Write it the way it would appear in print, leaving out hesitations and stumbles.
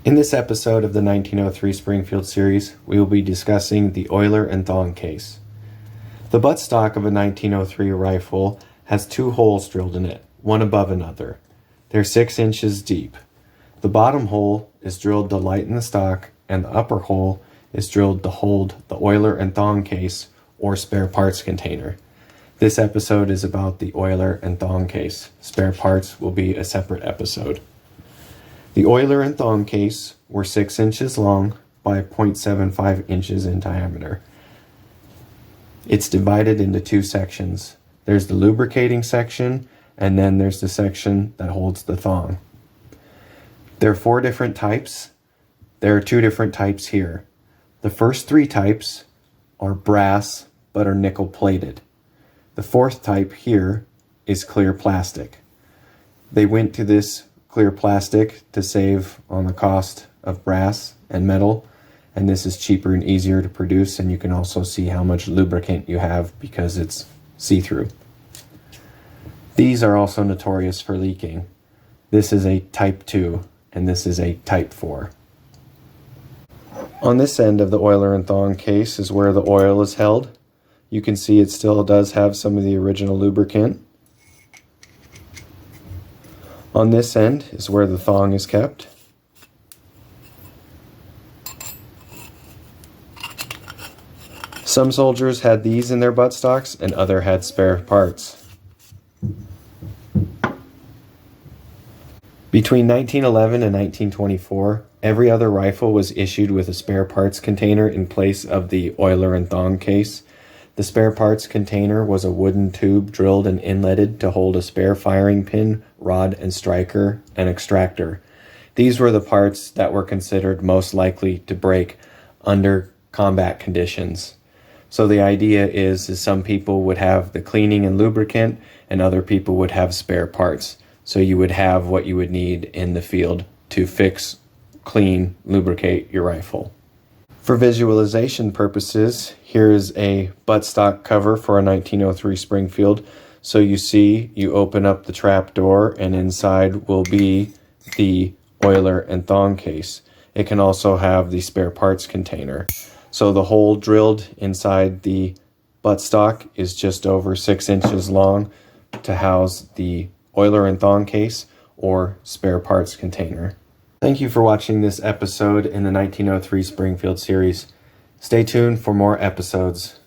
In this episode of the 1903 Springfield series, we will be discussing the Euler and Thong case. The buttstock of a 1903 rifle has two holes drilled in it, one above another. They're 6 inches deep. The bottom hole is drilled to lighten the stock, and the upper hole is drilled to hold the Euler and Thong case, or spare parts container. This episode is about the Euler and Thong case. Spare parts will be a separate episode. The Euler and Thong case were 6 inches long by 0.75 inches in diameter. It's divided into two sections. There's the lubricating section, and then there's the section that holds the thong. There are 4 different types. There are 2 different types here. The first 3 types are brass but are nickel plated. The 4th type here is clear plastic. They went to this clear plastic to save on the cost of brass and metal, and this is cheaper and easier to produce, and you can also see how much lubricant you have because it's see-through. These are also notorious for leaking. This is a type 2 and this is a type 4. On this end of the Euler and Thong case is where the oil is held. You can see it still does have some of the original lubricant. On this end is where the thong is kept. Some soldiers had these in their buttstocks and other had spare parts. Between 1911 and 1924, every other rifle was issued with a spare parts container in place of the Euler and Thong case. The spare parts container was a wooden tube drilled and inletted to hold a spare firing pin, rod and striker, and extractor. These were the parts that were considered most likely to break under combat conditions. So the idea is some people would have the cleaning and lubricant, and other people would have spare parts. So you would have what you would need in the field to fix, clean, lubricate your rifle. For visualization purposes, here is a buttstock cover for a 1903 Springfield. So you open up the trap door, and inside will be the Euler and Thong case. It can also have the spare parts container. So the hole drilled inside the buttstock is just over 6 inches long to house the Euler and Thong case or spare parts container. Thank you for watching this episode in the 1903 Springfield series. Stay tuned for more episodes.